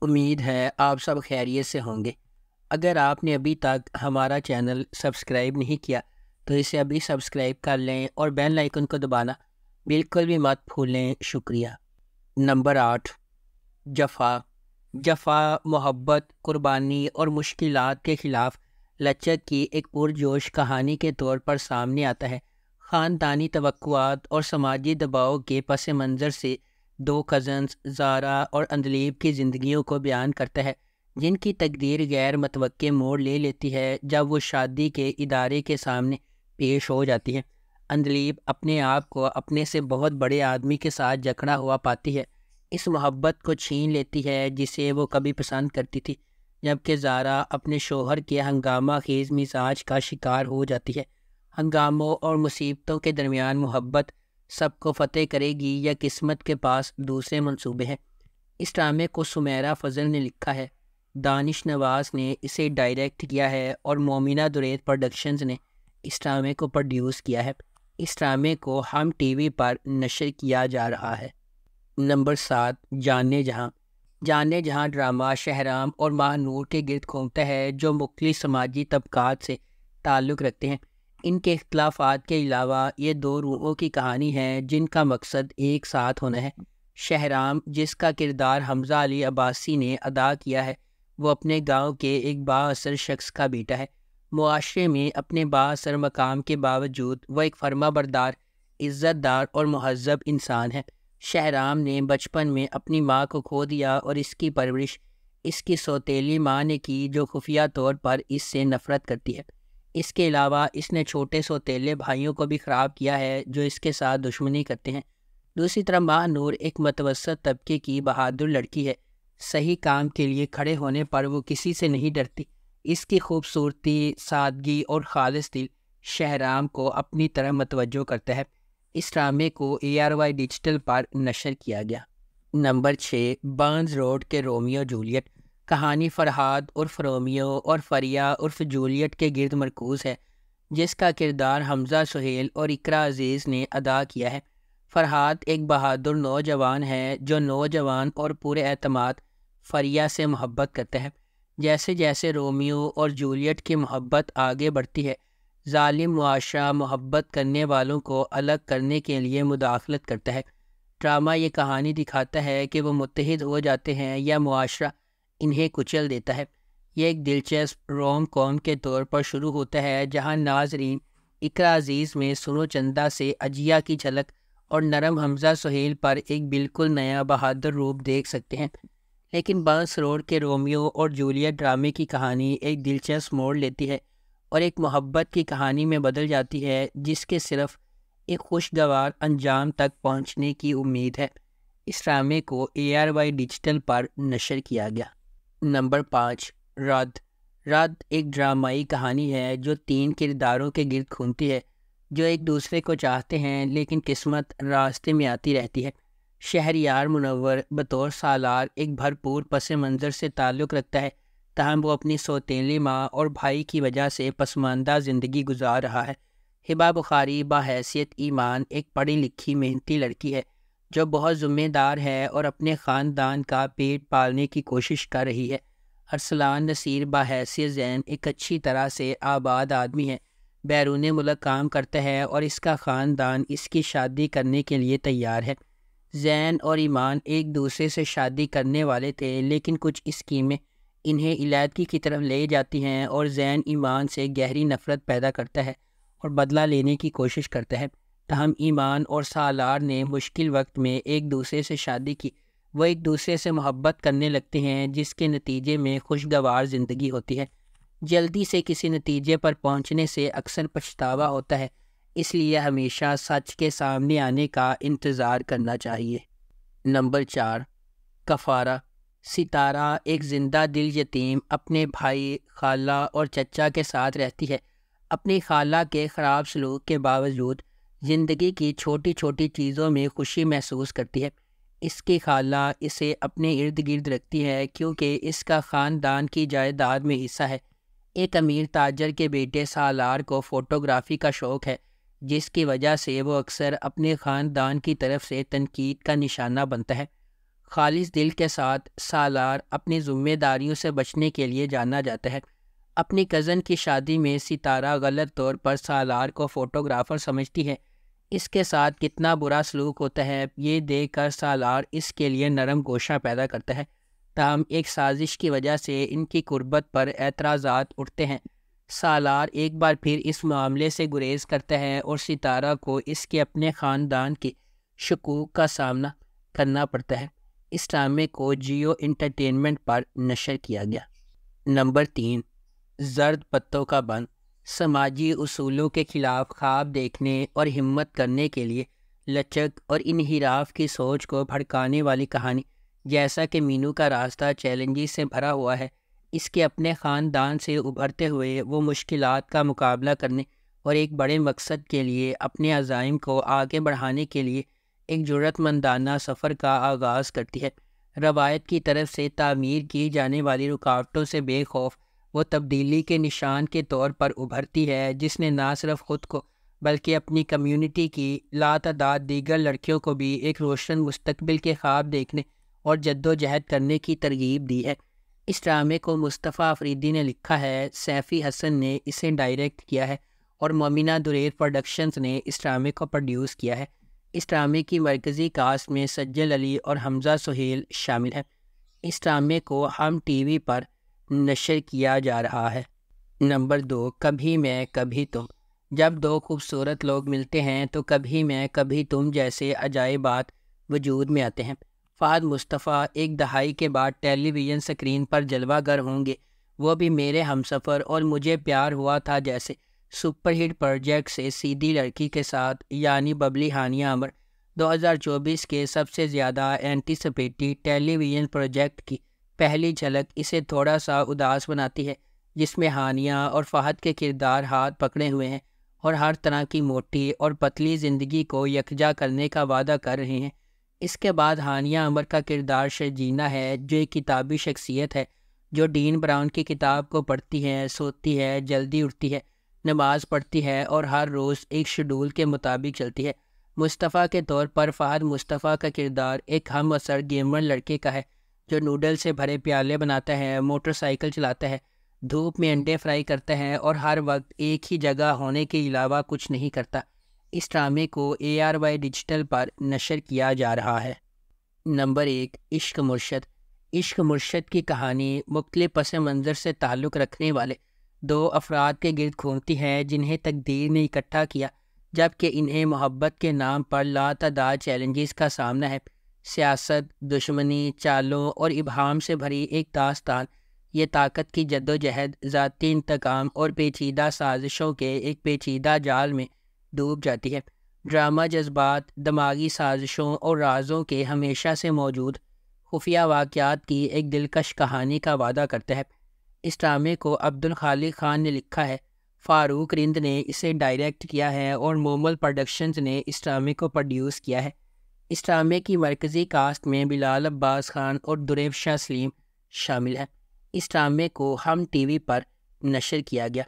امید ہے آپ سب خیریت سے ہوں گے۔ اگر آپ نے ابھی تک ہمارا چینل سبسکرائب نہیں کیا تو اسے ابھی سبسکرائب کر لیں اور بیل آئیکن کو دبانا بالکل بھی مت بھولیں۔ شکریہ۔ نمبر 8، جفا۔ جفا محبت، قربانی اور مشکلات کے خلاف لچک کی ایک پرجوش کہانی کے طور پر سامنے آتا ہے۔ خاندانی توقعات اور سماجی دباؤ کے پس منظر سے دو کزنز زارا اور اندلیب کی زندگیوں کو بیان کرتا ہے، جن کی تقدیر غیر متوقع موڑ لے لیتی ہے جب وہ شادی کے ادارے کے سامنے پیش ہو جاتی ہے۔ اندلیب اپنے آپ کو اپنے سے بہت بڑے آدمی کے ساتھ جکڑا ہوا پاتی ہے، اس محبت کو چھین لیتی ہے جسے وہ کبھی پسند کرتی تھی، جبکہ زارا اپنے شوہر کے ہنگامہ خیز مزاج کا شکار ہو جاتی ہے۔ ہنگاموں اور مصیبتوں کے درمیان محبت سب کو فتح کرے گی یا قسمت کے پاس دوسرے منصوبے ہیں؟ اس ڈرامے کو سمیرہ فضل نے لکھا ہے، دانش نواز نے اسے ڈائریکٹ کیا ہے اور مومنہ دریت پروڈکشنز نے اس ڈرامے کو پروڈیوس کیا ہے۔ اس ڈرامے کو ہم ٹی وی پر نشر کیا جا رہا ہے۔ نمبر 7، جانے جہاں۔ جانے جہاں ڈرامہ شہرام اور ماہ نور کے گرد گھومتا ہے، جو مختلف سماجی طبقات سے تعلق رکھتے ہیں۔ ان کے اختلافات کے علاوہ یہ دو روحوں کی کہانی ہے جن کا مقصد ایک ساتھ ہونا ہے۔ شہرام، جس کا کردار حمزہ علی عباسی نے ادا کیا ہے، وہ اپنے گاؤں کے ایک بااثر شخص کا بیٹا ہے۔ معاشرے میں اپنے بااثر مقام کے باوجود وہ ایک فرما بردار، عزت دار اور مہذب انسان ہے۔ شہرام نے بچپن میں اپنی ماں کو کھو دیا اور اس کی پرورش اس کی سوتیلی ماں نے کی، جو خفیہ طور پر اس سے نفرت کرتی ہے۔ اس کے علاوہ اس نے چھوٹے سوتیلے بھائیوں کو بھی خراب کیا ہے جو اس کے ساتھ دشمنی کرتے ہیں۔ دوسری طرف ماہ نور ایک متوسط طبقے کی بہادر لڑکی ہے، صحیح کام کے لیے کھڑے ہونے پر وہ کسی سے نہیں ڈرتی۔ اس کی خوبصورتی، سادگی اور خالص دل شہرام کو اپنی طرف متوجہ کرتا ہے۔ اس ڈرامے کو ARY ڈیجیٹل پر نشر کیا گیا۔ نمبر 6، برنز روڈ کے رومیو جولیٹ۔ کہانی فرحاد عرف رومیو اور فریا عرف جولیٹ کے گرد مرکوز ہے، جس کا کردار حمزہ سہیل اور اقرا عزیز نے ادا کیا ہے۔ فرحاد ایک بہادر نوجوان ہے جو نوجوان اور پورے اعتماد فریا سے محبت کرتا ہے۔ جیسے جیسے رومیو اور جولیٹ کی محبت آگے بڑھتی ہے، ظالم معاشرہ محبت کرنے والوں کو الگ کرنے کے لیے مداخلت کرتا ہے۔ ڈرامہ یہ کہانی دکھاتا ہے کہ وہ متحد ہو جاتے ہیں یا معاشرہ انہیں کچل دیتا ہے۔ یہ ایک دلچسپ روم کوم کے طور پر شروع ہوتا ہے جہاں ناظرین اقرا عزیز میں سنو چندہ سے اجیا کی جھلک اور نرم حمزہ سہیل پر ایک بالکل نیا بہادر روپ دیکھ سکتے ہیں۔ لیکن برنز روڈ کے رومیو اور جولیٹ ڈرامے کی کہانی ایک دلچسپ موڑ لیتی ہے اور ایک محبت کی کہانی میں بدل جاتی ہے جس کے صرف ایک خوشگوار انجام تک پہنچنے کی امید ہے۔ اس ڈرامے کو ARY ڈیجیٹل پر نشر کیا گیا۔ نمبر 5، رد۔ رد ایک ڈرامائی کہانی ہے جو 3 کرداروں کے گرد گھومتی ہے جو ایک دوسرے کو چاہتے ہیں لیکن قسمت راستے میں آتی رہتی ہے۔ شہریار منور بطور سالار ایک بھرپور پس منظر سے تعلق رکھتا ہے، تاہم وہ اپنی سوتیلی ماں اور بھائی کی وجہ سے پسماندہ زندگی گزار رہا ہے۔ ہبہ بخاری بحیثیت ایمان ایک پڑھی لکھی محنتی لڑکی ہے جو بہت ذمہ دار ہے اور اپنے خاندان کا پیٹ پالنے کی کوشش کر رہی ہے۔ ارسلان نصیر بحیثیت زین ایک اچھی طرح سے آباد آدمی ہے، بیرون ملک کام کرتا ہے اور اس کا خاندان اس کی شادی کرنے کے لیے تیار ہے۔ زین اور ایمان ایک دوسرے سے شادی کرنے والے تھے، لیکن کچھ اسکیمیں انہیں علیحدگی کی طرف لے جاتی ہیں اور زین ایمان سے گہری نفرت پیدا کرتا ہے اور بدلہ لینے کی کوشش کرتا ہے۔ تاہم ایمان اور سالار نے مشکل وقت میں ایک دوسرے سے شادی کی، وہ ایک دوسرے سے محبت کرنے لگتے ہیں جس کے نتیجے میں خوشگوار زندگی ہوتی ہے۔ جلدی سے کسی نتیجے پر پہنچنے سے اکثر پچھتاوا ہوتا ہے، اس لیے ہمیشہ سچ کے سامنے آنے کا انتظار کرنا چاہیے۔ نمبر 4، کفارہ۔ ستارہ ایک زندہ دل یتیم اپنے بھائی، خالہ اور چچا کے ساتھ رہتی ہے۔ اپنی خالہ کے خراب سلوک کے باوجود زندگی کی چھوٹی چھوٹی چیزوں میں خوشی محسوس کرتی ہے۔ اس کی خالہ اسے اپنے ارد گرد رکھتی ہے کیونکہ اس کا خاندان کی جائیداد میں حصہ ہے۔ ایک امیر تاجر کے بیٹے سالار کو فوٹوگرافی کا شوق ہے، جس کی وجہ سے وہ اکثر اپنے خاندان کی طرف سے تنقید کا نشانہ بنتا ہے۔ خالص دل کے ساتھ سالار اپنی ذمہ داریوں سے بچنے کے لیے جانا جاتا ہے۔ اپنی کزن کی شادی میں ستارہ غلط طور پر سالار کو فوٹوگرافر سمجھتی ہے۔ اس کے ساتھ کتنا برا سلوک ہوتا ہے یہ دیکھ کر سالار اس کے لیے نرم گوشہ پیدا کرتا ہے، تاہم ایک سازش کی وجہ سے ان کی قربت پر اعتراضات اٹھتے ہیں۔ سالار ایک بار پھر اس معاملے سے گریز کرتا ہے اور ستارہ کو اس کے اپنے خاندان کے شکوک کا سامنا کرنا پڑتا ہے۔ اس ڈرامے کو جیو انٹرٹینمنٹ پر نشر کیا گیا۔ نمبر 3، زرد پتوں کا بن۔ سماجی اصولوں کے خلاف خواب دیکھنے اور ہمت کرنے کے لیے لچک اور انحراف کی سوچ کو بھڑکانے والی کہانی۔ جیسا کہ مینو کا راستہ چیلنجز سے بھرا ہوا ہے، اس کے اپنے خاندان سے ابھرتے ہوئے وہ مشکلات کا مقابلہ کرنے اور ایک بڑے مقصد کے لیے اپنے عزائم کو آگے بڑھانے کے لیے ایک جرأت مندانہ سفر کا آغاز کرتی ہے۔ روایت کی طرف سے تعمیر کی جانے والی رکاوٹوں سے بے خوف وہ تبدیلی کے نشان کے طور پر ابھرتی ہے، جس نے نہ صرف خود کو بلکہ اپنی کمیونٹی کی لاتعداد دیگر لڑکیوں کو بھی ایک روشن مستقبل کے خواب دیکھنے اور جدوجہد کرنے کی ترغیب دی ہے۔ اس ڈرامے کو مصطفیٰ افریدی نے لکھا ہے، سیفی حسن نے اسے ڈائریکٹ کیا ہے اور مومنہ دریر پروڈکشنز نے اس ڈرامے کو پروڈیوس کیا ہے۔ اس ڈرامے کی مرکزی کاسٹ میں سجل علی اور حمزہ سہیل شامل ہیں۔ اس ڈرامے کو ہم ٹی وی پر نشر کیا جا رہا ہے۔ نمبر 2، کبھی میں کبھی تم۔ جب دو خوبصورت لوگ ملتے ہیں تو کبھی میں کبھی تم جیسے عجائبات وجود میں آتے ہیں۔ فہد مصطفیٰ ایک دہائی کے بعد ٹیلی ویژن سکرین پر جلوہ گر ہوں گے، وہ بھی میرے ہمسفر اور مجھے پیار ہوا تھا جیسے سپر ہٹ پروجیکٹ سے سیدھی لڑکی کے ساتھ، یعنی ببلی ہانیہ عمر 2024 کے سب سے زیادہ اینٹیسپیٹی ٹیلی ویژن پروجیکٹ کی پہلی جھلک اسے تھوڑا سا اداس بناتی ہے، جس میں ہانیہ اور فہد کے کردار ہاتھ پکڑے ہوئے ہیں اور ہر طرح کی موٹی اور پتلی زندگی کو یکجا کرنے کا وعدہ کر رہے ہیں۔ اس کے بعد ہانیہ عمر کا کردار شرجینہ ہے، جو ایک کتابی شخصیت ہے جو ڈین براؤن کی کتاب کو پڑھتی ہے، سوتی ہے، جلدی اٹھتی ہے، نماز پڑھتی ہے اور ہر روز ایک شیڈول کے مطابق چلتی ہے۔ مصطفیٰ کے طور پر فہد مصطفیٰ کا کردار ایک ہم عصر گیمر لڑکے کا ہے جو نوڈل سے بھرے پیالے بناتا ہے، موٹر سائیکل چلاتا ہے، دھوپ میں انڈے فرائی کرتا ہے اور ہر وقت ایک ہی جگہ ہونے کے علاوہ کچھ نہیں کرتا۔ اس ڈرامے کو ARY ڈیجیٹل پر نشر کیا جا رہا ہے۔ نمبر 1، عشق مرشد۔ عشق مرشد کی کہانی مختلف پس منظر سے تعلق رکھنے والے دو افراد کے گرد گھومتی ہے جنہیں تقدیر نے اکٹھا کیا، جبکہ انہیں محبت کے نام پر لاتعداد چیلنجز کا سامنا ہے۔ سیاست، دشمنی، چالوں اور ابہام سے بھری ایک داستان یہ طاقت کی جدوجہد، ذاتی انتقام اور پیچیدہ سازشوں کے ایک پیچیدہ جال میں ڈوب جاتی ہے۔ ڈرامہ جذبات، دماغی سازشوں اور رازوں کے ہمیشہ سے موجود خفیہ واقعات کی ایک دلکش کہانی کا وعدہ کرتا ہے۔ اس ڈرامے کو عبدالخالق خان نے لکھا ہے، فاروق رند نے اسے ڈائریکٹ کیا ہے اور مومل پروڈکشنز نے اس ڈرامے کو پروڈیوس کیا ہے۔ اس ڈرامے کی مرکزی کاسٹ میں بلال عباس خان اور دریفشا سلیم شامل ہیں۔ اس ڈرامے کو ہم ٹی وی پر نشر کیا گیا۔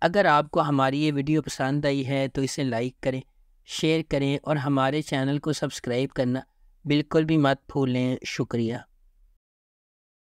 اگر آپ کو ہماری یہ ویڈیو پسند آئی ہے تو اسے لائک کریں، شیئر کریں اور ہمارے چینل کو سبسکرائب کرنا بالکل بھی مت بھولیں۔ شکریہ۔